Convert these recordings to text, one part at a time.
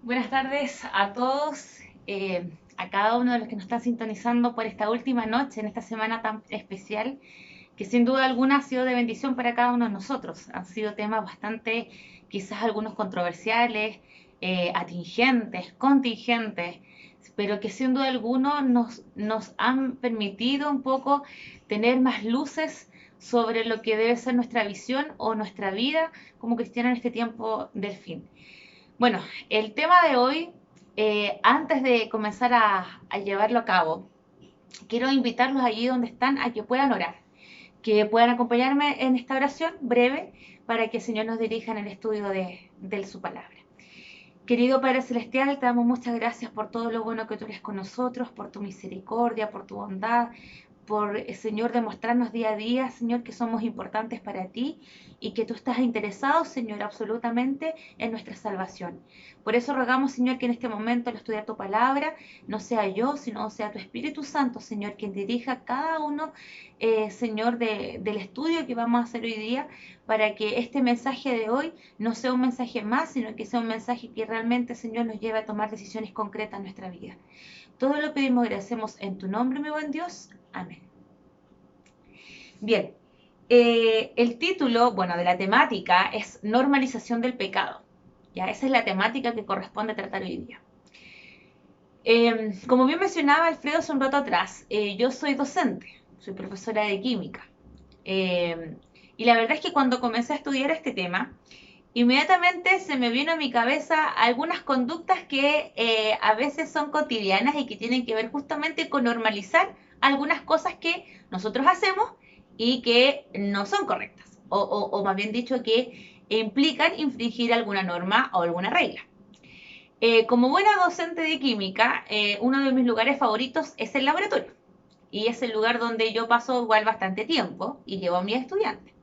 Buenas tardes a todos, a cada uno de los que nos están sintonizando por esta última noche, en esta semana tan especial, que sin duda alguna ha sido de bendición para cada uno de nosotros. Han sido temas bastante, quizás algunos controversiales, atingentes, contingentes, pero que sin duda alguna nos han permitido un poco tener más luces sobre lo que debe ser nuestra visión o nuestra vida como cristianos en este tiempo del fin. Bueno, el tema de hoy, antes de comenzar a llevarlo a cabo, quiero invitarlos allí donde están a que puedan orar, que puedan acompañarme en esta oración breve para que el Señor nos dirija en el estudio de su palabra. Querido Padre Celestial, te damos muchas gracias por todo lo bueno que tú eres con nosotros, por tu misericordia, por tu bondad, por, Señor, demostrarnos día a día, Señor, que somos importantes para ti y que tú estás interesado, Señor, absolutamente en nuestra salvación. Por eso rogamos, Señor, que en este momento al estudiar tu palabra, no sea yo, sino sea tu Espíritu Santo, Señor, quien dirija cada uno, Señor, del estudio que vamos a hacer hoy día, para que este mensaje de hoy no sea un mensaje más, sino que sea un mensaje que realmente, Señor, nos lleve a tomar decisiones concretas en nuestra vida. Todo lo pedimos y agradecemos en tu nombre, mi buen Dios. Amén. Bien, el título, bueno, de la temática es normalización del pecado. Ya, esa es la temática que corresponde tratar hoy día. Como bien mencionaba Alfredo hace un rato atrás, yo soy docente, soy profesora de química. Y la verdad es que cuando comencé a estudiar este tema, inmediatamente se me vino a mi cabeza algunas conductas que a veces son cotidianas y que tienen que ver justamente con normalizar algunas cosas que nosotros hacemos y que no son correctas, o más bien dicho, que implican infringir alguna norma o alguna regla. Como buena docente de química, uno de mis lugares favoritos es el laboratorio. Y es el lugar donde yo paso igual bastante tiempo y llevo a mis estudiantes.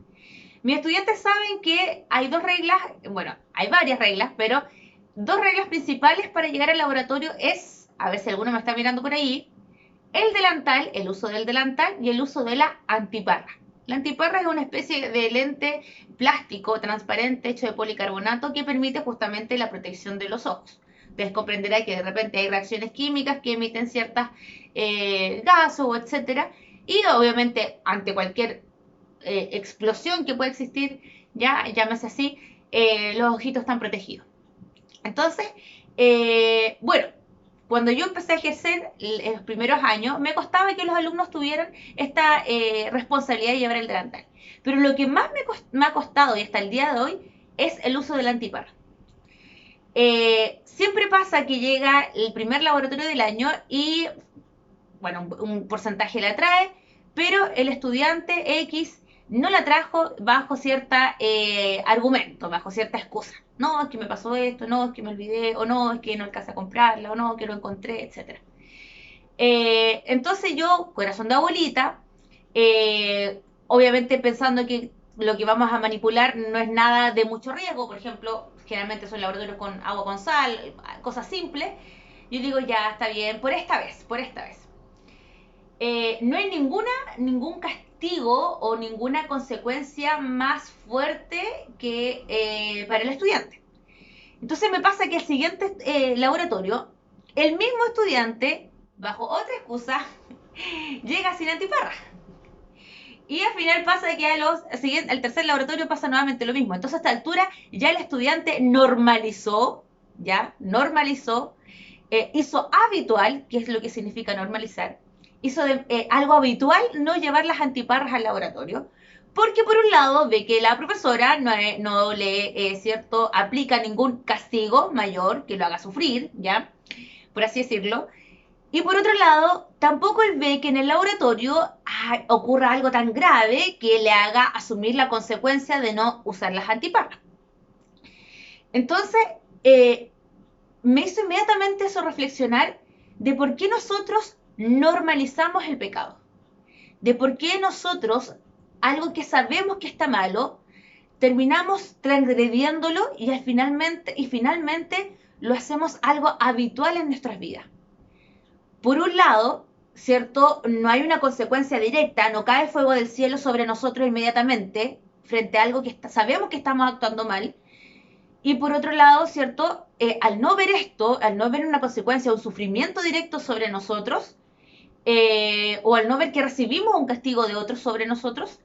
Mis estudiantes saben que hay dos reglas, bueno, hay varias reglas, pero dos reglas principales para llegar al laboratorio es, a ver si alguno me está mirando por ahí, el delantal, el uso del delantal y el uso de la antiparra. La antiparra es una especie de lente plástico transparente hecho de policarbonato que permite justamente la protección de los ojos. Ustedes comprenderán que de repente hay reacciones químicas que emiten ciertas gases o etcétera, y obviamente ante cualquier explosión que pueda existir, ya llámese así, los ojitos están protegidos. Entonces, bueno, cuando yo empecé a ejercer en los primeros años, me costaba que los alumnos tuvieran esta responsabilidad de llevar el delantal. Pero lo que más me ha costado y hasta el día de hoy es el uso del antiparra. Siempre pasa que llega el primer laboratorio del año y, bueno, un porcentaje la trae, pero el estudiante X no la trajo bajo cierta argumento, bajo cierta excusa. No, es que me pasó esto, no, es que me olvidé, o no, es que no alcancé a comprarla, o no, que lo encontré, etc. Entonces yo, corazón de abuelita, obviamente pensando que lo que vamos a manipular no es nada de mucho riesgo, por ejemplo, generalmente son laboratorios con agua con sal, cosas simples, yo digo, ya, está bien, por esta vez, por esta vez. No hay ningún castigo o ninguna consecuencia más fuerte que para el estudiante. Entonces me pasa que el siguiente laboratorio, el mismo estudiante, bajo otra excusa, llega sin antiparra. Y al final pasa que al tercer laboratorio pasa nuevamente lo mismo. Entonces a esta altura ya el estudiante normalizó, hizo habitual, que es lo que significa normalizar, hizo algo habitual no llevar las antiparras al laboratorio, porque por un lado ve que la profesora no le, cierto, aplica ningún castigo mayor que lo haga sufrir, ¿ya? Por así decirlo. Y por otro lado, tampoco él ve que en el laboratorio ocurra algo tan grave que le haga asumir la consecuencia de no usar las antiparras. Entonces, eh, me hizo inmediatamente eso reflexionar de por qué nosotros normalizamos el pecado, de por qué nosotros, algo que sabemos que está malo, terminamos transgrediéndolo finalmente lo hacemos algo habitual en nuestras vidas. Por un lado, ¿cierto? No hay una consecuencia directa, no cae fuego del cielo sobre nosotros inmediatamente frente a algo que sabemos que estamos actuando mal. Y por otro lado, ¿cierto? Al no ver esto, al no ver una consecuencia, un sufrimiento directo sobre nosotros, o al no ver que recibimos un castigo de otros sobre nosotros,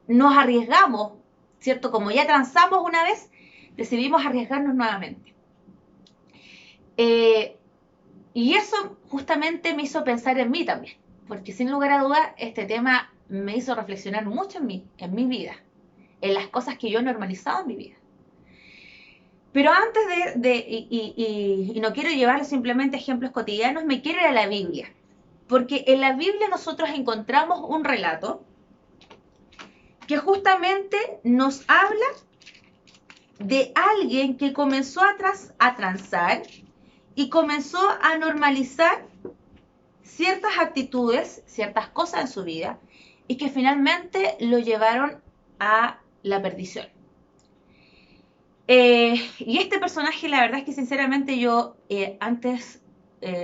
nos arriesgamos, ¿cierto? Como ya transamos una vez, decidimos arriesgarnos nuevamente. Y eso justamente me hizo pensar en mí también, porque sin lugar a dudas este tema me hizo reflexionar mucho en mi vida, en las cosas que yo he normalizado en mi vida. Pero antes y no quiero llevar simplemente ejemplos cotidianos, me quiero ir a la Biblia, porque en la Biblia nosotros encontramos un relato que justamente nos habla de alguien que comenzó a transar y comenzó a normalizar ciertas actitudes, ciertas cosas en su vida, y que finalmente lo llevaron a la perdición. Y este personaje, la verdad es que sinceramente yo antes,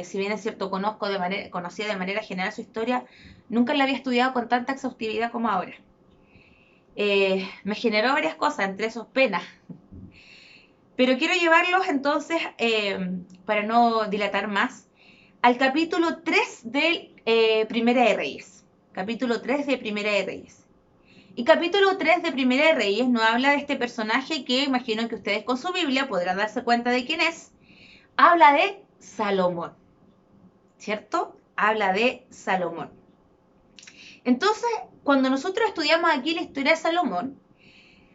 si bien es cierto, conocía de manera general su historia, nunca la había estudiado con tanta exhaustividad como ahora. Me generó varias cosas, entre esos penas. Pero quiero llevarlos entonces, para no dilatar más, al capítulo 3 de Primera de Reyes. Capítulo 3 de Primera de Reyes. Y capítulo 3 de Primera de Reyes nos habla de este personaje que imagino que ustedes con su Biblia podrán darse cuenta de quién es. Habla de Salomón, ¿cierto? Habla de Salomón. Entonces, cuando nosotros estudiamos aquí la historia de Salomón,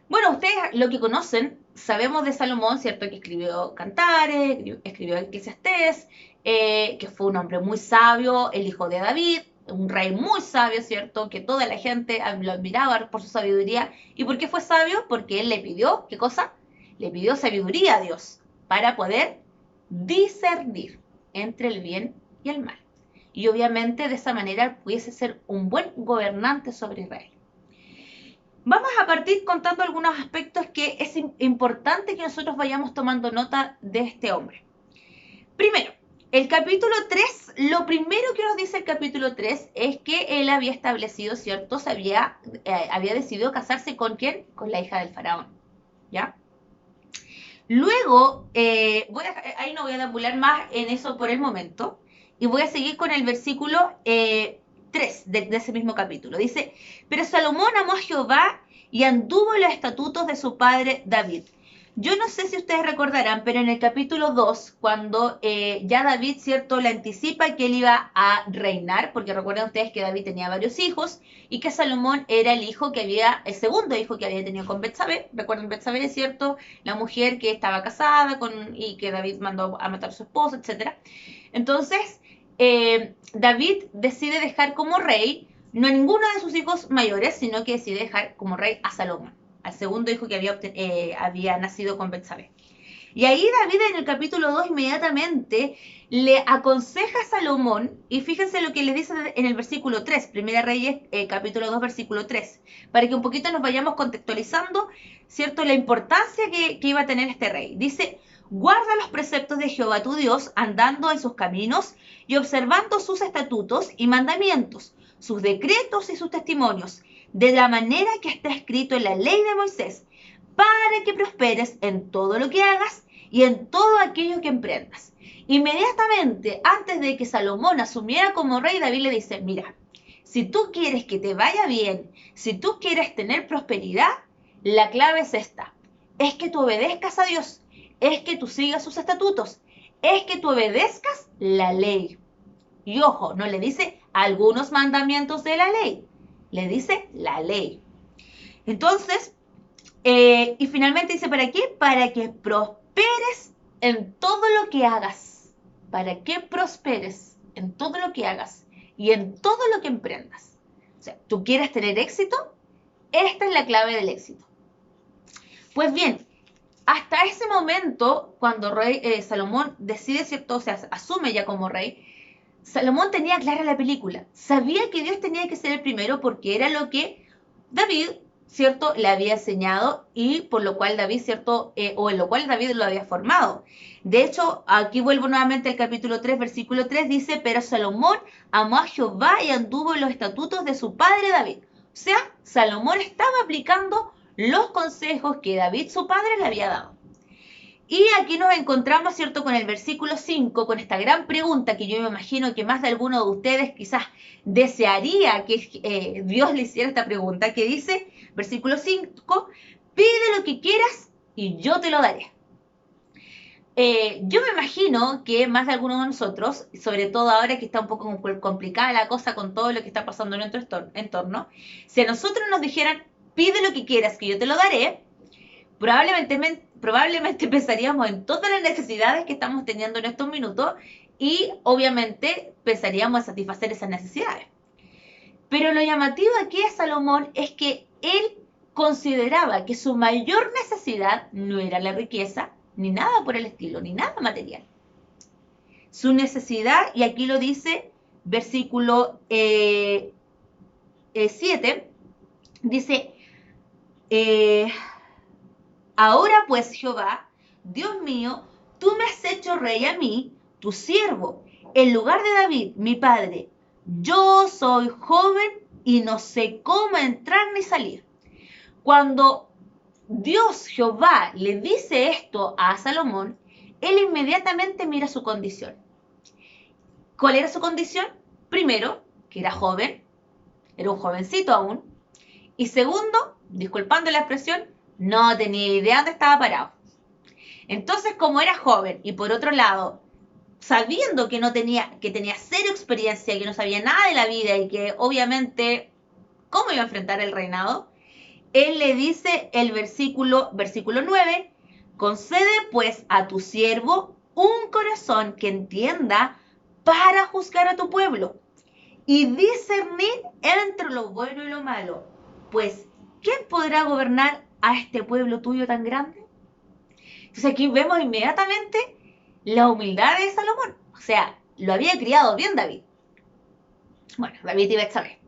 bueno, ustedes lo que conocen, sabemos de Salomón, ¿cierto? Que escribió Cantares, escribió Eclesiastés, que fue un hombre muy sabio, el hijo de David, un rey muy sabio, ¿cierto? Que toda la gente lo admiraba por su sabiduría. ¿Y por qué fue sabio? Porque él le pidió, ¿qué cosa? Le pidió sabiduría a Dios para poder discernir entre el bien y el mal. Y obviamente de esa manera pudiese ser un buen gobernante sobre Israel. Vamos a partir contando algunos aspectos que es importante que nosotros vayamos tomando nota de este hombre. Primero, el capítulo 3, lo primero que nos dice el capítulo 3 es que él había establecido, ¿cierto? Había decidido casarse ¿con quién? Con la hija del faraón, ¿ya? Luego, ahí no voy a deambular más en eso por el momento, y voy a seguir con el versículo 3 de ese mismo capítulo. Dice, pero Salomón amó a Jehová y anduvo en los estatutos de su padre David. Yo no sé si ustedes recordarán, pero en el capítulo 2, cuando ya David, ¿cierto?, le anticipa que él iba a reinar, porque recuerden ustedes que David tenía varios hijos y que Salomón era el segundo hijo que había tenido con Betsabé. Recuerden Betsabé, ¿cierto?, la mujer que estaba casada y que David mandó a matar a su esposo, etc. Entonces, David decide dejar como rey no a ninguno de sus hijos mayores, sino que decide dejar como rey a Salomón, al segundo hijo que había nacido con Betsabé. Y ahí David en el capítulo 2 inmediatamente le aconseja a Salomón, y fíjense lo que le dice en el versículo 3, Primera Reyes, capítulo 2, versículo 3, para que un poquito nos vayamos contextualizando, ¿cierto?, la importancia que iba a tener este rey. Dice, guarda los preceptos de Jehová tu Dios, andando en sus caminos y observando sus estatutos y mandamientos, sus decretos y sus testimonios, de la manera que está escrito en la ley de Moisés, para que prosperes en todo lo que hagas y en todo aquello que emprendas. Inmediatamente, antes de que Salomón asumiera como rey, David le dice, mira, si tú quieres que te vaya bien, si tú quieres tener prosperidad, la clave es esta, es que tú obedezcas a Dios, es que tú sigas sus estatutos, es que tú obedezcas la ley. Y ojo, no le dice algunos mandamientos de la ley, le dice la ley. Entonces, y finalmente dice, ¿para qué? Para que prosperes en todo lo que hagas. Para que prosperes en todo lo que hagas y en todo lo que emprendas. O sea, ¿tú quieres tener éxito? Esta es la clave del éxito. Pues bien, hasta ese momento, cuando Salomón decide, ¿cierto? O sea, asume ya como rey, Salomón tenía clara la película. Sabía que Dios tenía que ser el primero porque era lo que David, ¿cierto?, le había enseñado y por lo cual David, ¿cierto?, o en lo cual David lo había formado. De hecho, aquí vuelvo nuevamente al capítulo 3, versículo 3, dice, pero Salomón amó a Jehová y anduvo en los estatutos de su padre David. O sea, Salomón estaba aplicando los consejos que David, su padre, le había dado. Y aquí nos encontramos, ¿cierto?, con el versículo 5, con esta gran pregunta que yo me imagino que más de alguno de ustedes quizás desearía que Dios le hiciera esta pregunta, que dice, versículo 5, pide lo que quieras y yo te lo daré. Yo me imagino que más de alguno de nosotros, sobre todo ahora que está un poco complicada la cosa con todo lo que está pasando en nuestro entorno, si a nosotros nos dijeran, pide lo que quieras que yo te lo daré, probablemente pensaríamos en todas las necesidades que estamos teniendo en estos minutos y obviamente pensaríamos en satisfacer esas necesidades. Pero lo llamativo aquí de Salomón es que él consideraba que su mayor necesidad no era la riqueza, ni nada por el estilo, ni nada material. Su necesidad, y aquí lo dice versículo 7, dice, ahora pues Jehová, Dios mío, tú me has hecho rey a mí, tu siervo, en lugar de David, mi padre. Yo soy joven y no sé cómo entrar ni salir. Cuando Dios, Jehová, le dice esto a Salomón, él inmediatamente mira su condición. ¿Cuál era su condición? Primero, que era joven, era un jovencito aún. Y segundo, disculpando la expresión, no tenía idea dónde estaba parado. Entonces, como era joven y por otro lado, sabiendo que tenía cero experiencia, que no sabía nada de la vida y que obviamente, ¿cómo iba a enfrentar el reinado? Él le dice el versículo 9, concede pues a tu siervo un corazón que entienda para juzgar a tu pueblo y discernir entre lo bueno y lo malo. Pues, ¿quién podrá gobernar a este pueblo tuyo tan grande? Entonces aquí vemos inmediatamente la humildad de Salomón. O sea, lo había criado bien David. Bueno, David y Betsabé.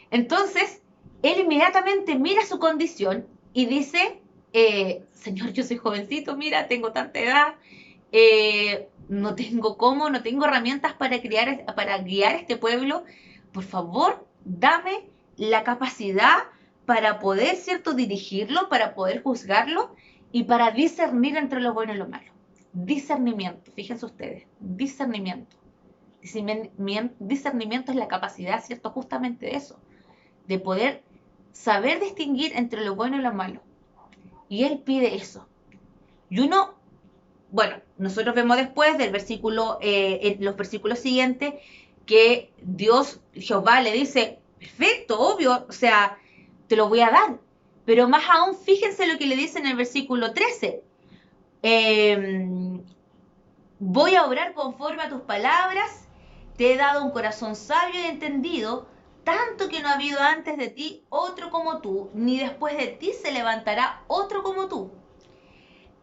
Entonces, él inmediatamente mira su condición y dice, Señor, yo soy jovencito, mira, tengo tanta edad, no tengo herramientas para guiar este pueblo. Por favor, dame la capacidad para poder, ¿cierto?, dirigirlo, para poder juzgarlo y para discernir entre lo bueno y lo malo. Discernimiento, fíjense ustedes, discernimiento. Discernimiento es la capacidad, ¿cierto?, justamente de eso, de poder saber distinguir entre lo bueno y lo malo. Y él pide eso. Y uno, bueno, nosotros vemos después del versículo, en los versículos siguientes, que Dios, Jehová, le dice, perfecto, obvio, o sea, te lo voy a dar. Pero más aún, fíjense lo que le dice en el versículo 13. Voy a obrar conforme a tus palabras, te he dado un corazón sabio y entendido, tanto que no ha habido antes de ti otro como tú, ni después de ti se levantará otro como tú.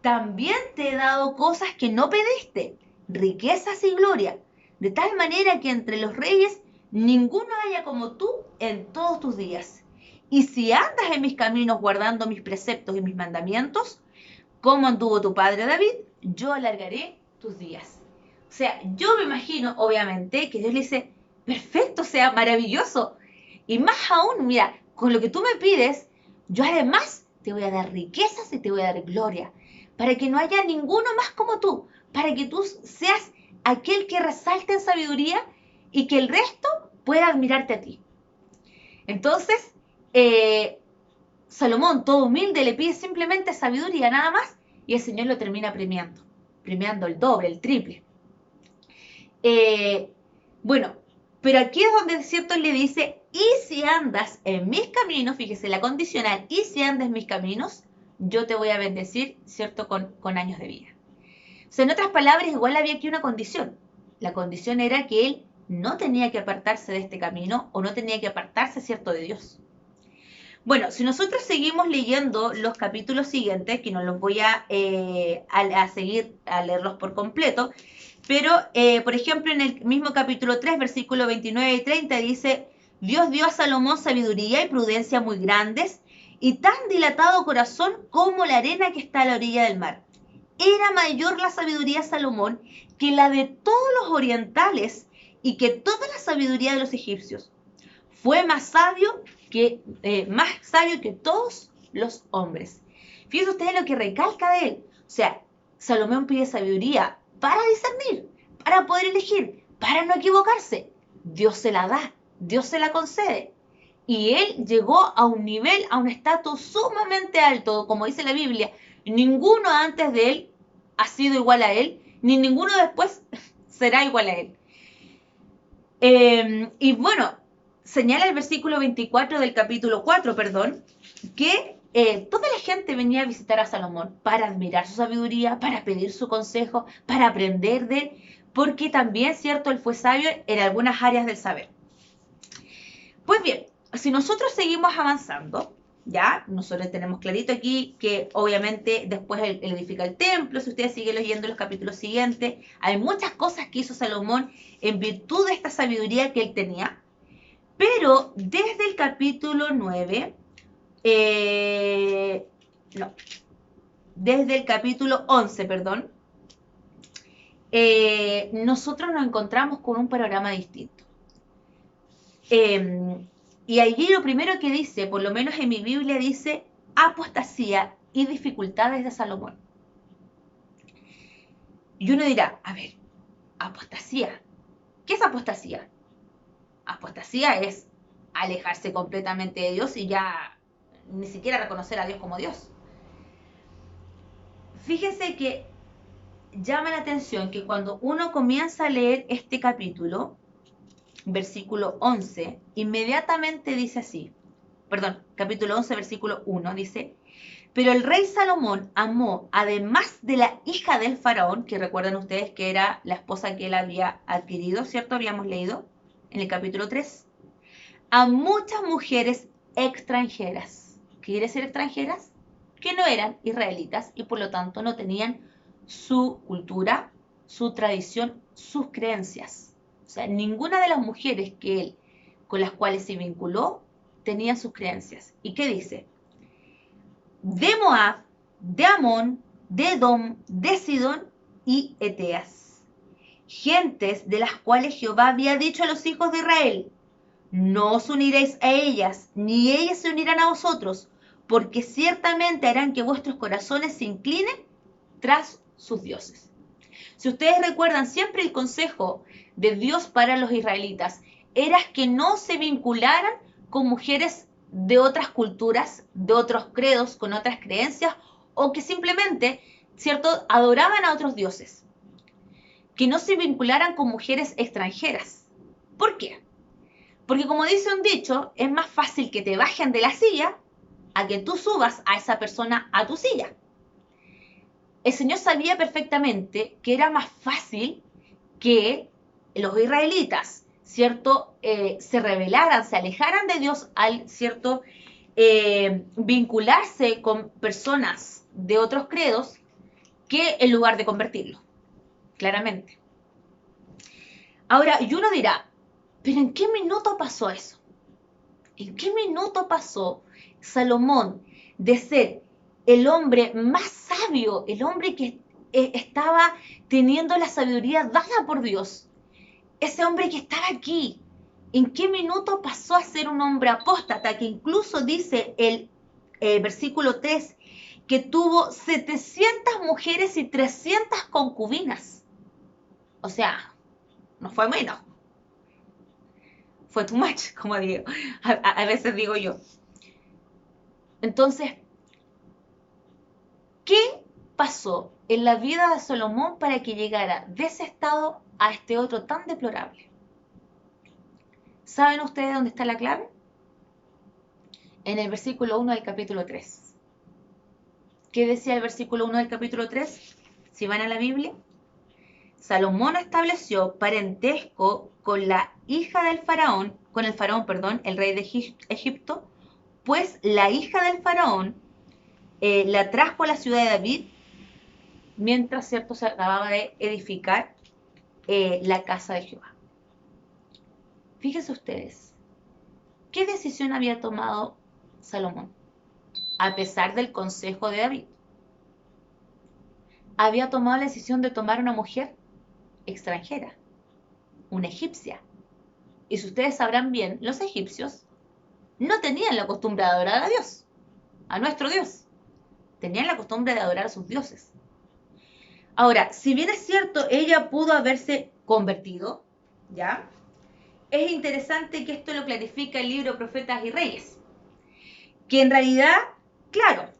También te he dado cosas que no pediste, riquezas y gloria, de tal manera que entre los reyes ninguno haya como tú en todos tus días. Y si andas en mis caminos guardando mis preceptos y mis mandamientos, como anduvo tu padre David, yo alargaré tus días. O sea, yo me imagino, obviamente, que Dios le dice, perfecto, o sea, maravilloso. Y más aún, mira, con lo que tú me pides, yo además te voy a dar riquezas y te voy a dar gloria, para que no haya ninguno más como tú, para que tú seas aquel que resalte en sabiduría y que el resto pueda admirarte a ti. Entonces, Salomón, todo humilde, le pide simplemente sabiduría, nada más, y el Señor lo termina premiando el doble, el triple. Bueno, pero aquí es donde, ¿cierto?, le dice, y si andas en mis caminos, fíjese la condicional, y si andas en mis caminos, yo te voy a bendecir, ¿cierto?, con años de vida. O sea, en otras palabras, igual había aquí una condición. La condición era que él no tenía que apartarse de este camino o no tenía que apartarse, ¿cierto?, de Dios. Bueno, si nosotros seguimos leyendo los capítulos siguientes, que no los voy a seguir a leerlos por completo, pero, por ejemplo, en el mismo capítulo 3, versículo 29 y 30, dice, Dios dio a Salomón sabiduría y prudencia muy grandes y tan dilatado corazón como la arena que está a la orilla del mar. Era mayor la sabiduría de Salomón que la de todos los orientales y que toda la sabiduría de los egipcios. Fue más sabio que todos los hombres. Fíjense ustedes lo que recalca de él. O sea, Salomón pide sabiduría para discernir, para poder elegir, para no equivocarse. Dios se la da, Dios se la concede. Y él llegó a un nivel, a un estatus sumamente alto, como dice la Biblia. Ninguno antes de él ha sido igual a él, ni ninguno después será igual a él. Y bueno, señala el versículo 24 del capítulo 4, que toda la gente venía a visitar a Salomón para admirar su sabiduría, para pedir su consejo, para aprender de él, porque también, cierto, él fue sabio en algunas áreas del saber. Pues bien, si nosotros seguimos avanzando, ya, nosotros tenemos clarito aquí que obviamente después él edifica el templo, si ustedes siguen leyendo los capítulos siguientes, hay muchas cosas que hizo Salomón en virtud de esta sabiduría que él tenía, pero desde el capítulo 9, desde el capítulo 11, nosotros nos encontramos con un panorama distinto. Y allí lo primero que dice, por lo menos en mi Biblia, dice apostasía y dificultades de Salomón. Y uno dirá, a ver, apostasía. ¿Qué es apostasía? Apostasía es alejarse completamente de Dios y ya ni siquiera reconocer a Dios como Dios. Fíjense que llama la atención que cuando uno comienza a leer este capítulo, versículo 11, inmediatamente dice así, capítulo 11, versículo 1, dice, pero el rey Salomón amó, además de la hija del faraón, que recuerdan ustedes que era la esposa que él había adquirido, ¿cierto? Habíamos leído en el capítulo 3, a muchas mujeres extranjeras. ¿Qué quiere decir extranjeras? Que no eran israelitas y por lo tanto no tenían su cultura, su tradición, sus creencias. O sea, ninguna de las mujeres que él, con las cuales se vinculó, tenía sus creencias. ¿Y qué dice? De Moab, de Amón, de Edom, de Sidón y Eteas. Gentes de las cuales Jehová había dicho a los hijos de Israel, no os uniréis a ellas, ni ellas se unirán a vosotros, porque ciertamente harán que vuestros corazones se inclinen tras sus dioses. Si ustedes recuerdan, siempre el consejo de Dios para los israelitas era que no se vincularan con mujeres de otras culturas, de otros credos, con otras creencias, o que simplemente, ¿cierto?, adoraban a otros dioses. Que no se vincularan con mujeres extranjeras. ¿Por qué? Porque como dice un dicho, es más fácil que te bajen de la silla a que tú subas a esa persona a tu silla. El Señor sabía perfectamente que era más fácil que los israelitas, ¿cierto?, se rebelaran, se alejaran de Dios al, ¿cierto?, vincularse con personas de otros credos que en lugar de convertirlos, claramente. Ahora, y uno dirá, ¿pero en qué minuto pasó eso? ¿En qué minuto pasó Salomón de ser el hombre más sabio, el hombre que estaba teniendo la sabiduría dada por Dios? Ese hombre que estaba aquí, ¿en qué minuto pasó a ser un hombre apóstata? Que incluso dice el versículo 3, que tuvo 700 mujeres y 300 concubinas. O sea, no fue menos. Fue too much, como digo. A veces digo yo. Entonces, ¿qué pasó en la vida de Salomón para que llegara de ese estado a este otro tan deplorable? ¿Saben ustedes dónde está la clave? En el versículo 1 del capítulo 3. ¿Qué decía el versículo 1 del capítulo 3? Si van a la Biblia. Salomón estableció parentesco con la hija del faraón, con el faraón, el rey de Egipto, pues la hija del faraón la trajo a la ciudad de David mientras, ¿cierto?, se acababa de edificar la casa de Jehová. Fíjense ustedes, ¿qué decisión había tomado Salomón? A pesar del consejo de David. Había tomado la decisión de tomar una mujer extranjera, una egipcia. Y si ustedes sabrán bien, los egipcios no tenían la costumbre de adorar a Dios. a nuestro Dios. Tenían la costumbre de adorar a sus dioses. Ahora, si bien es cierto, ella pudo haberse convertido, ¿ya? Es interesante que esto lo clarifica el libro Profetas y Reyes. Que en realidad, claro,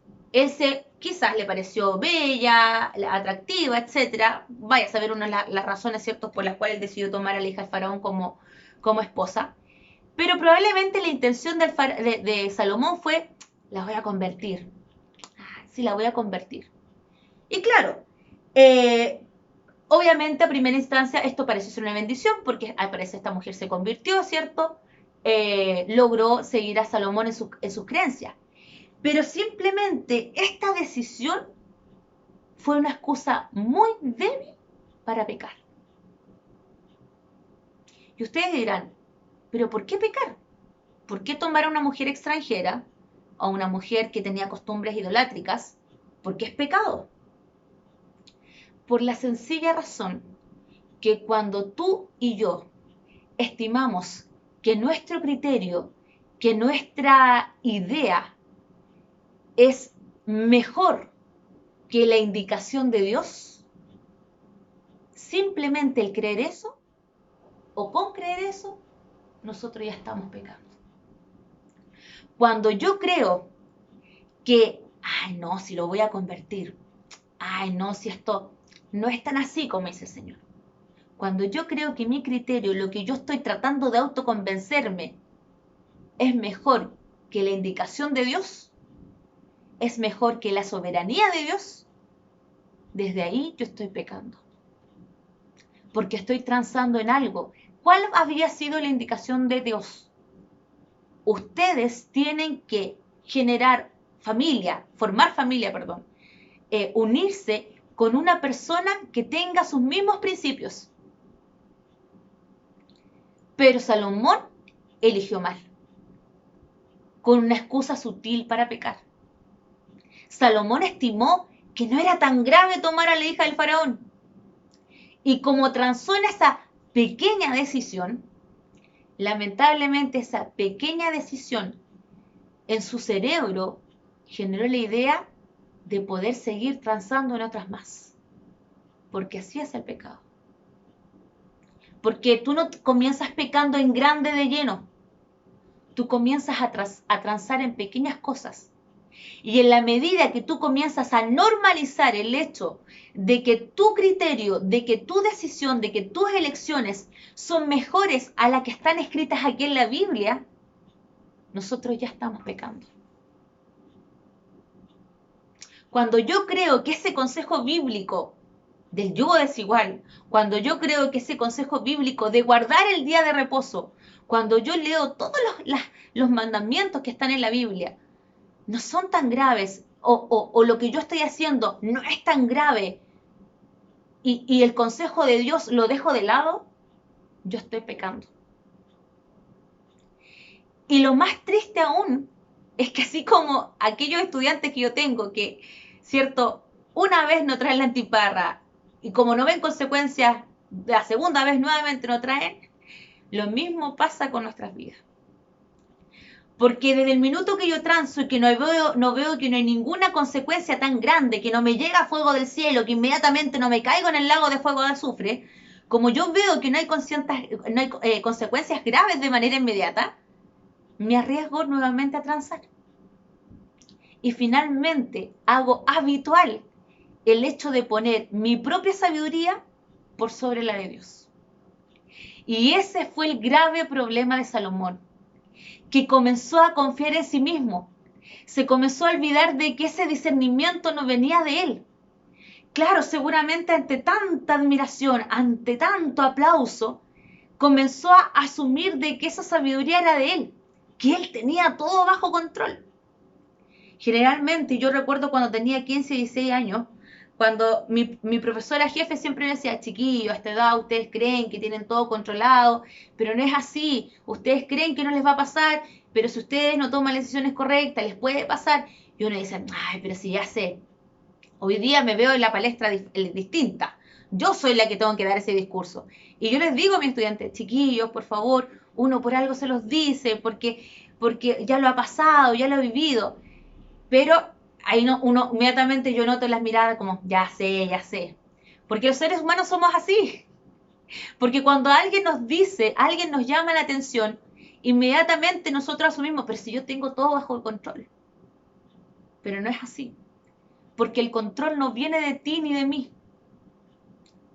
quizás le pareció bella, atractiva, etcétera. Vaya a saber uno las razones ciertas por las cuales decidió tomar a la hija del faraón como esposa. Pero probablemente la intención de Salomón fue, la voy a convertir. Sí, la voy a convertir. Y claro, obviamente a primera instancia esto parece ser una bendición porque al parecer esta mujer se convirtió, ¿cierto? Logró seguir a Salomón en sus creencias. Pero simplemente esta decisión fue una excusa muy débil para pecar. Y ustedes dirán, ¿pero por qué pecar? ¿Por qué tomar a una mujer extranjera o a una mujer que tenía costumbres idolátricas? ¿Por qué es pecado? Por la sencilla razón que cuando tú y yo estimamos que nuestro criterio, que nuestra idea es mejor que la indicación de Dios, simplemente el creer eso o con creer eso, nosotros ya estamos pecando. Cuando yo creo que, ay no, si lo voy a convertir, ay no, si esto no es tan así como dice el Señor. Cuando yo creo que mi criterio, lo que yo estoy tratando de autoconvencerme, es mejor que la indicación de Dios, es mejor que la soberanía de Dios, desde ahí yo estoy pecando. Porque estoy transando en algo. ¿Cuál habría sido la indicación de Dios? Ustedes tienen que formar familia, unirse con una persona que tenga sus mismos principios. Pero Salomón eligió mal, con una excusa sutil para pecar. Salomón estimó que no era tan grave tomar a la hija del faraón. Y como transó en esa pequeña decisión, lamentablemente esa pequeña decisión en su cerebro generó la idea de poder seguir transando en otras más. Porque así es el pecado. Porque tú no comienzas pecando en grande de lleno. Tú comienzas a transar en pequeñas cosas. Y en la medida que tú comienzas a normalizar el hecho de que tu criterio, de que tu decisión, de que tus elecciones son mejores a las que están escritas aquí en la Biblia, nosotros ya estamos pecando. Cuando yo creo que ese consejo bíblico del yugo desigual, cuando yo creo que ese consejo bíblico de guardar el día de reposo, cuando yo leo todos los mandamientos que están en la Biblia, no son tan graves o lo que yo estoy haciendo no es tan grave y el consejo de Dios lo dejo de lado, yo estoy pecando. Y lo más triste aún es que así como aquellos estudiantes que yo tengo que, cierto, una vez no traen la antiparra y como no ven consecuencias, la segunda vez nuevamente no traen, lo mismo pasa con nuestras vidas. Porque desde el minuto que yo transo y que no veo que no hay ninguna consecuencia tan grande, que no me llega fuego del cielo, que inmediatamente no me caigo en el lago de fuego de azufre, como yo veo que no hay consecuencias graves de manera inmediata, me arriesgo nuevamente a transar. Y finalmente hago habitual el hecho de poner mi propia sabiduría por sobre la de Dios. Y ese fue el grave problema de Salomón, que comenzó a confiar en sí mismo. Se comenzó a olvidar de que ese discernimiento no venía de él. Claro, seguramente ante tanta admiración, ante tanto aplauso, comenzó a asumir de que esa sabiduría era de él, que él tenía todo bajo control. Generalmente, yo recuerdo cuando tenía 15, 16 años, cuando mi profesora jefe siempre me decía, chiquillos, a esta edad ustedes creen que tienen todo controlado, pero no es así, ustedes creen que no les va a pasar, pero si ustedes no toman las decisiones correctas, les puede pasar. Y uno dice, ay, pero si ya sé, hoy día me veo en la palestra distinta, yo soy la que tengo que dar ese discurso. Y yo les digo a mis estudiantes, chiquillos, por favor, uno por algo se los dice, porque ya lo ha pasado, ya lo ha vivido. Pero ahí no, uno inmediatamente yo noto las miradas como, ya sé, ya sé. Porque los seres humanos somos así. Porque cuando alguien nos dice, alguien nos llama la atención, inmediatamente nosotros asumimos, pero si yo tengo todo bajo control. Pero no es así. Porque el control no viene de ti ni de mí.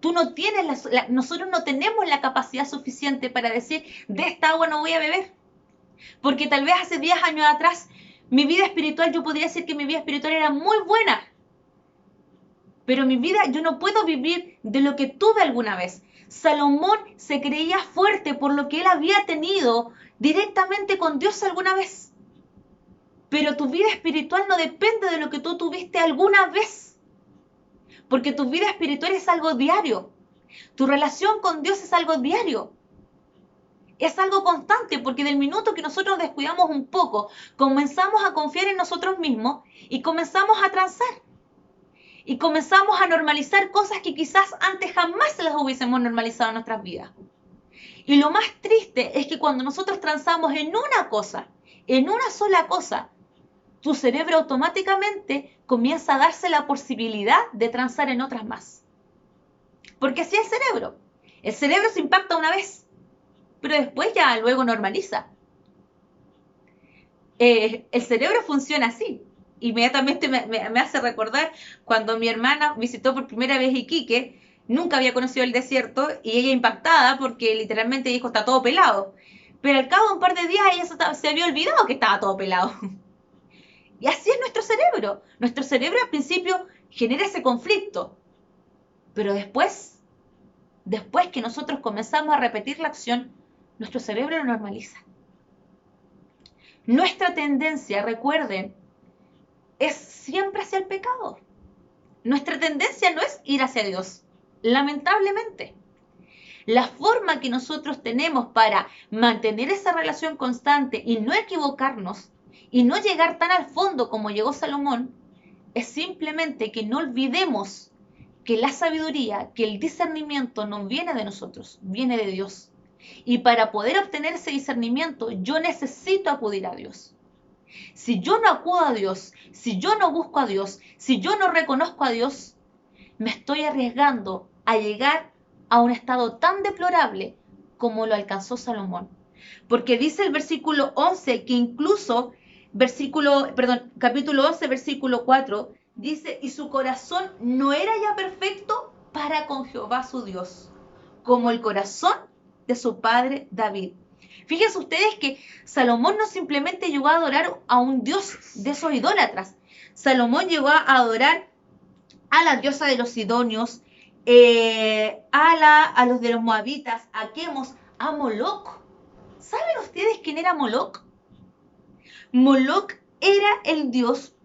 Tú no tienes nosotros no tenemos la capacidad suficiente para decir, de esta agua no voy a beber. Porque tal vez hace 10 años atrás, mi vida espiritual, yo podría decir que mi vida espiritual era muy buena. Pero mi vida, yo no puedo vivir de lo que tuve alguna vez. Salomón se creía fuerte por lo que él había tenido directamente con Dios alguna vez. Pero tu vida espiritual no depende de lo que tú tuviste alguna vez. Porque tu vida espiritual es algo diario. Tu relación con Dios es algo diario. Es algo constante, porque del minuto que nosotros descuidamos un poco, comenzamos a confiar en nosotros mismos y comenzamos a transar. Y comenzamos a normalizar cosas que quizás antes jamás las hubiésemos normalizado en nuestras vidas. Y lo más triste es que cuando nosotros transamos en una cosa, en una sola cosa, tu cerebro automáticamente comienza a darse la posibilidad de transar en otras más. Porque así es el cerebro. El cerebro se impacta una vez, pero después ya luego normaliza. El cerebro funciona así. Inmediatamente me hace recordar cuando mi hermana visitó por primera vez Iquique, nunca había conocido el desierto y ella impactada porque literalmente dijo está todo pelado. Pero al cabo de un par de días ella se había olvidado que estaba todo pelado. Y así es nuestro cerebro. Nuestro cerebro al principio genera ese conflicto, pero después que nosotros comenzamos a repetir la acción, nuestro cerebro lo normaliza. Nuestra tendencia, recuerden, es siempre hacia el pecado. Nuestra tendencia no es ir hacia Dios, lamentablemente. La forma que nosotros tenemos para mantener esa relación constante y no equivocarnos y no llegar tan al fondo como llegó Salomón, es simplemente que no olvidemos que la sabiduría, que el discernimiento no viene de nosotros, viene de Dios. Y para poder obtener ese discernimiento, yo necesito acudir a Dios. Si yo no acudo a Dios, si yo no busco a Dios, si yo no reconozco a Dios, me estoy arriesgando a llegar a un estado tan deplorable como lo alcanzó Salomón. Porque dice el versículo 11 que incluso, capítulo 11, versículo 4, dice, y su corazón no era ya perfecto para con Jehová su Dios, como el corazón de su padre David. Fíjense ustedes que Salomón no simplemente llegó a adorar a un dios de esos idólatras. Salomón llegó a adorar a la diosa de los sidonios, a los de los moabitas, a Quemos, a Moloc. ¿Saben ustedes quién era Moloc? Moloc era el dios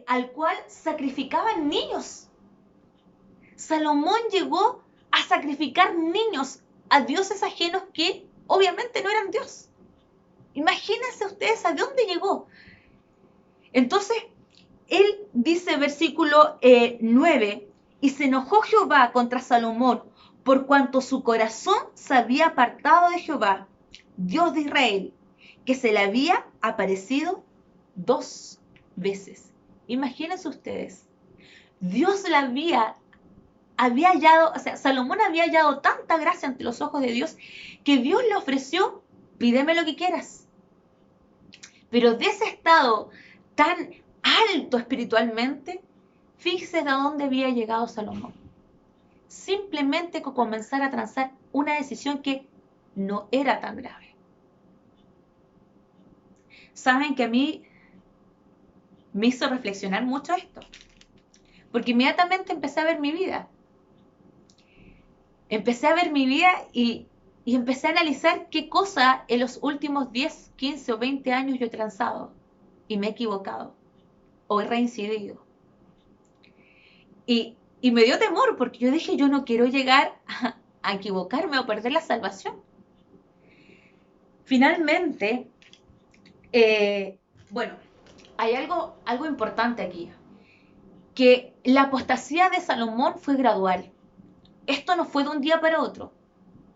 al cual sacrificaban niños. Salomón llegó a sacrificar niños a dioses ajenos que obviamente no eran Dios. Imagínense ustedes a dónde llegó. Entonces, él dice, versículo 9, y se enojó Jehová contra Salomón, por cuanto su corazón se había apartado de Jehová, Dios de Israel, que se le había aparecido 2 veces. Imagínense ustedes, Dios le había hallado, o sea, Salomón había hallado tanta gracia ante los ojos de Dios, que Dios le ofreció, pídeme lo que quieras. Pero de ese estado tan alto espiritualmente, fíjese de dónde había llegado Salomón. Simplemente con comenzar a transar una decisión que no era tan grave. Saben que a mí me hizo reflexionar mucho esto, porque inmediatamente empecé a ver mi vida. Empecé a ver mi vida y empecé a analizar qué cosa en los últimos 10, 15 o 20 años yo he transado y me he equivocado o he reincidido. Y me dio temor porque yo dije, yo no quiero llegar a equivocarme o perder la salvación. Finalmente, bueno, hay algo importante aquí, que la apostasía de Salomón fue gradual. Esto no fue de un día para otro,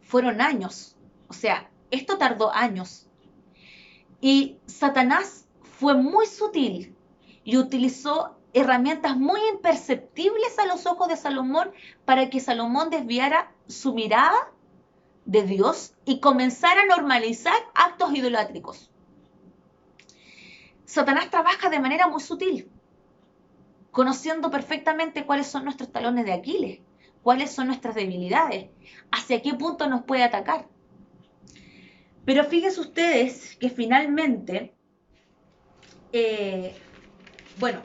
fueron años. O sea, esto tardó años. Y Satanás fue muy sutil y utilizó herramientas muy imperceptibles a los ojos de Salomón para que Salomón desviara su mirada de Dios y comenzara a normalizar actos idolátricos. Satanás trabaja de manera muy sutil, conociendo perfectamente cuáles son nuestros talones de Aquiles, cuáles son nuestras debilidades, hacia qué punto nos puede atacar. Pero fíjense ustedes que finalmente, bueno,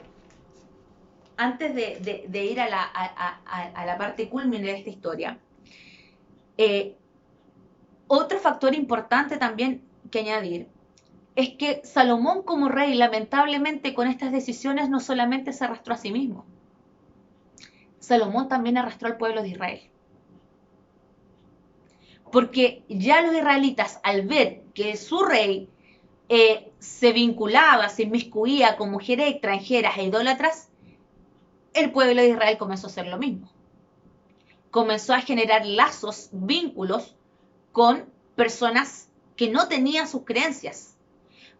antes de ir a la parte culmine de esta historia, otro factor importante también que añadir es que Salomón como rey, lamentablemente con estas decisiones no solamente se arrastró a sí mismo, Salomón también arrastró al pueblo de Israel. Porque ya los israelitas, al ver que su rey se vinculaba, se inmiscuía con mujeres extranjeras e idólatras, el pueblo de Israel comenzó a hacer lo mismo. Comenzó a generar lazos, vínculos con personas que no tenían sus creencias.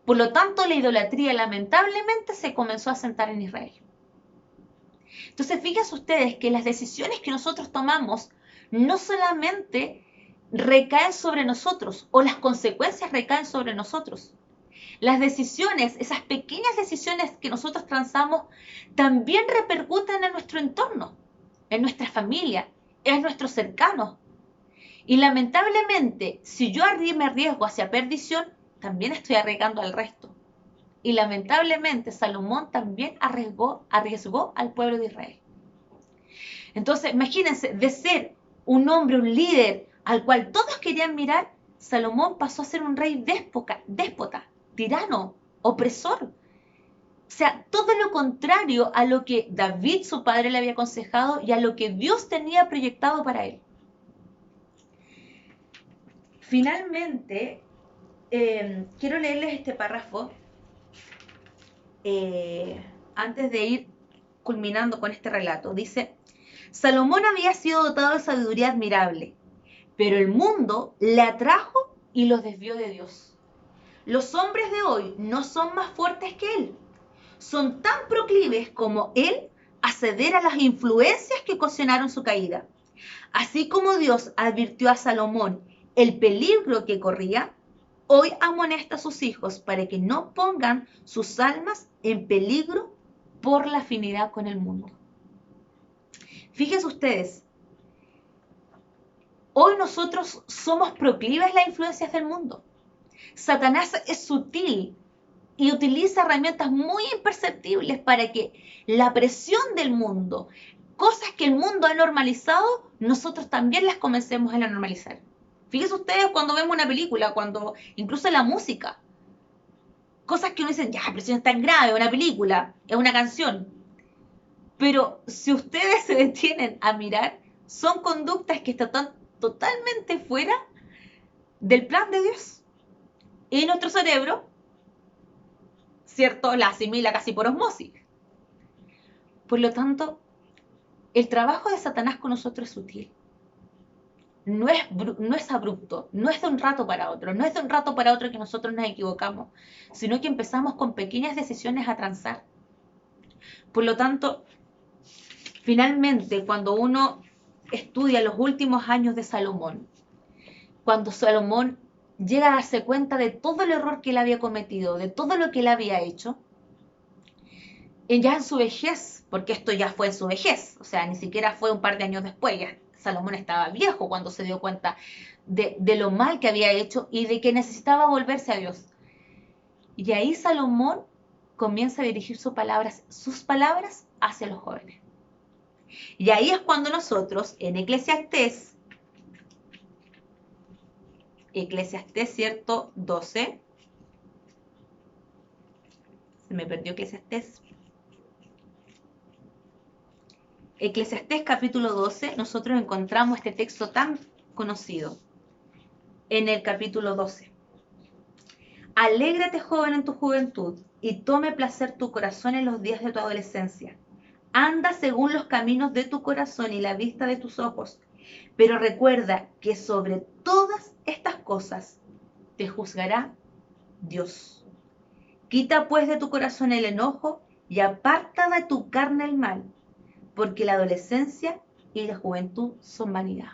Por lo tanto, la idolatría lamentablemente se comenzó a asentar en Israel. Entonces, fíjense ustedes que las decisiones que nosotros tomamos no solamente recaen sobre nosotros o las consecuencias recaen sobre nosotros. Las decisiones, esas pequeñas decisiones que nosotros transamos, también repercuten en nuestro entorno, en nuestra familia, en nuestros cercanos. Y lamentablemente, si yo me arriesgo hacia perdición, también estoy arriesgando al resto. Y lamentablemente, Salomón también arriesgó al pueblo de Israel. Entonces, imagínense, de ser un hombre, un líder, al cual todos querían mirar, Salomón pasó a ser un rey déspota, tirano, opresor. O sea, todo lo contrario a lo que David, su padre, le había aconsejado y a lo que Dios tenía proyectado para él. Finalmente, quiero leerles este párrafo antes de ir culminando con este relato. Dice, Salomón había sido dotado de sabiduría admirable, pero el mundo le atrajo y los desvió de Dios. Los hombres de hoy no son más fuertes que él. Son tan proclives como él a ceder a las influencias que ocasionaron su caída. Así como Dios advirtió a Salomón el peligro que corría, hoy amonesta a sus hijos para que no pongan sus almas en peligro por la afinidad con el mundo. Fíjense ustedes, hoy nosotros somos proclives a las influencias del mundo. Satanás es sutil y utiliza herramientas muy imperceptibles para que la presión del mundo, cosas que el mundo ha normalizado, nosotros también las comencemos a normalizar. Fíjense ustedes cuando vemos una película, cuando incluso la música, cosas que uno dice, ya, pero si no es tan grave, una película, es una canción. Pero si ustedes se detienen a mirar, son conductas que están totalmente fuera del plan de Dios. Y nuestro cerebro, ¿cierto?, la asimila casi por osmosis. Por lo tanto, el trabajo de Satanás con nosotros es sutil. No es abrupto, no es de un rato para otro, no es de un rato para otro que nosotros nos equivocamos, sino que empezamos con pequeñas decisiones a transar. Por lo tanto, finalmente, cuando uno estudia los últimos años de Salomón, cuando Salomón llega a darse cuenta de todo el error que él había cometido, de todo lo que él había hecho, ya en su vejez, porque esto ya fue en su vejez, o sea, ni siquiera fue un par de años después, ya Salomón estaba viejo cuando se dio cuenta de lo mal que había hecho y de que necesitaba volverse a Dios. Y ahí Salomón comienza a dirigir sus palabras hacia los jóvenes. Y ahí es cuando nosotros, en Eclesiastés, ¿cierto? 12. Se me perdió Eclesiastés. Eclesiastés capítulo 12, nosotros encontramos este texto tan conocido. En el capítulo 12. Alégrate, joven, en tu juventud, y tome placer tu corazón en los días de tu adolescencia. Anda según los caminos de tu corazón y la vista de tus ojos, pero recuerda que sobre todas estas cosas te juzgará Dios. Quita pues de tu corazón el enojo y aparta de tu carne el mal, porque la adolescencia y la juventud son vanidad.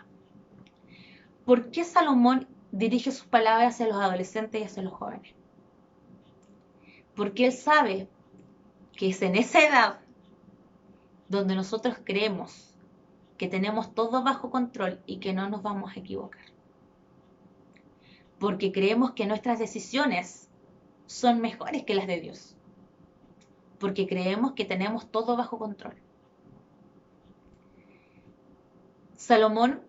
¿Por qué Salomón dirige sus palabras hacia los adolescentes y hacia los jóvenes? Porque él sabe que es en esa edad donde nosotros creemos que tenemos todo bajo control y que no nos vamos a equivocar. Porque creemos que nuestras decisiones son mejores que las de Dios. Porque creemos que tenemos todo bajo control. Salomón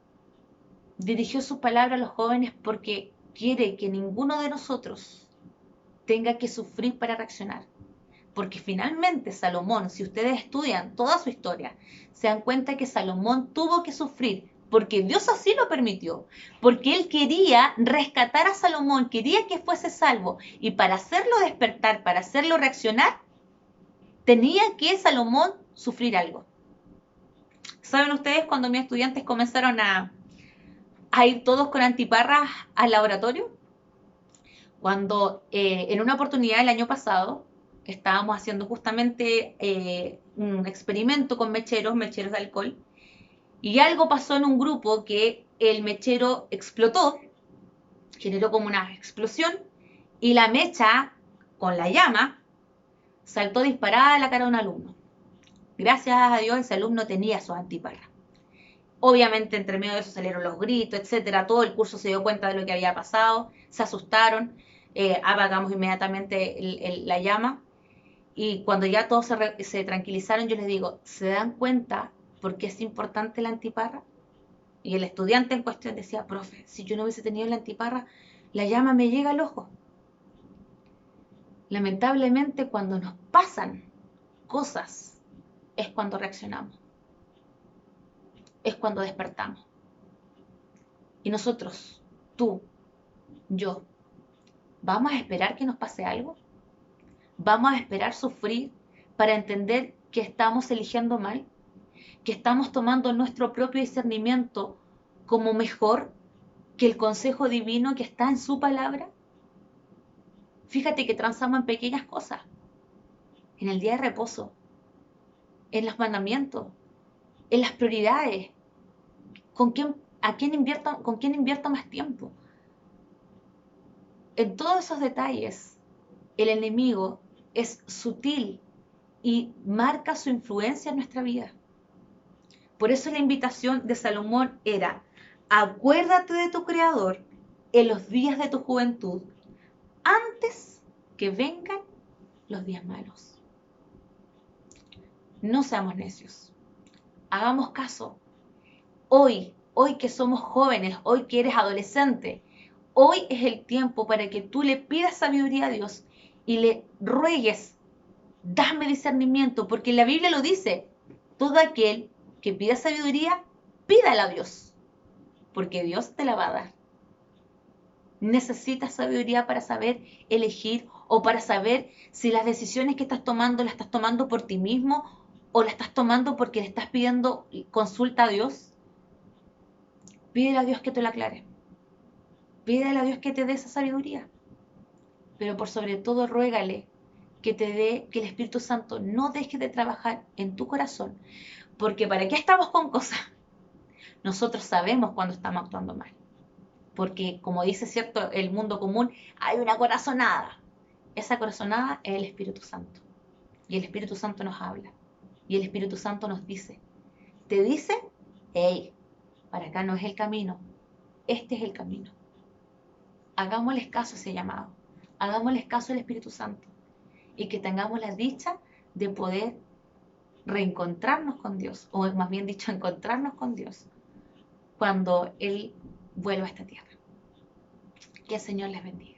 dirigió sus palabras a los jóvenes porque quiere que ninguno de nosotros tenga que sufrir para reaccionar. Porque finalmente Salomón, si ustedes estudian toda su historia, se dan cuenta que Salomón tuvo que sufrir porque Dios así lo permitió, porque él quería rescatar a Salomón, quería que fuese salvo, y para hacerlo despertar, para hacerlo reaccionar, tenía que Salomón sufrir algo. ¿Saben ustedes cuando mis estudiantes comenzaron a ir todos con antiparras al laboratorio? Cuando en una oportunidad el año pasado estábamos haciendo justamente un experimento con mecheros de alcohol, y algo pasó en un grupo que el mechero explotó, generó como una explosión, y la mecha con la llama saltó disparada a la cara de un alumno. Gracias a Dios ese alumno tenía sus antiparras. Obviamente entre medio de eso salieron los gritos, etcétera. Todo el curso se dio cuenta de lo que había pasado, se asustaron, apagamos inmediatamente la llama, y cuando ya todos se tranquilizaron, yo les digo, ¿se dan cuenta por qué es importante la antiparra? Y el estudiante en cuestión decía, profe, si yo no hubiese tenido la antiparra, la llama me llega al ojo. Lamentablemente cuando nos pasan cosas es cuando reaccionamos, es cuando despertamos. Y nosotros, tú, yo, ¿vamos a esperar que nos pase algo? ¿Vamos a esperar sufrir para entender que estamos eligiendo mal? ¿Que estamos tomando nuestro propio discernimiento como mejor que el consejo divino que está en su palabra? Fíjate que transamos en pequeñas cosas, en el día de reposo, en los mandamientos, en las prioridades, con quién invierto más tiempo. En todos esos detalles, el enemigo es sutil y marca su influencia en nuestra vida. Por eso la invitación de Salomón era, acuérdate de tu Creador en los días de tu juventud, antes que vengan los días malos. No seamos necios. Hagamos caso. Hoy que somos jóvenes, hoy que eres adolescente, hoy es el tiempo para que tú le pidas sabiduría a Dios y le ruegues, dame discernimiento, porque la Biblia lo dice, todo aquel que pida sabiduría, pídala a Dios, porque Dios te la va a dar. Necesitas sabiduría para saber elegir o para saber si las decisiones que estás tomando las estás tomando por ti mismo o las estás tomando porque le estás pidiendo consulta a Dios. Pídele a Dios que te lo aclare. Pídele a Dios que te dé esa sabiduría. Pero por sobre todo ruégale que te dé, que el Espíritu Santo no deje de trabajar en tu corazón. Porque ¿para qué estamos con cosas? Nosotros sabemos cuando estamos actuando mal. Porque, como dice cierto el mundo común, hay una corazonada. Esa corazonada es el Espíritu Santo. Y el Espíritu Santo nos habla. Y el Espíritu Santo nos dice, te dice, hey, para acá no es el camino, este es el camino. Hagámosles caso a ese llamado. Hagámosles caso al Espíritu Santo. Y que tengamos la dicha de poder reencontrarnos con Dios, o más bien dicho, encontrarnos con Dios, cuando Él vuelva a esta tierra. Que el Señor les bendiga.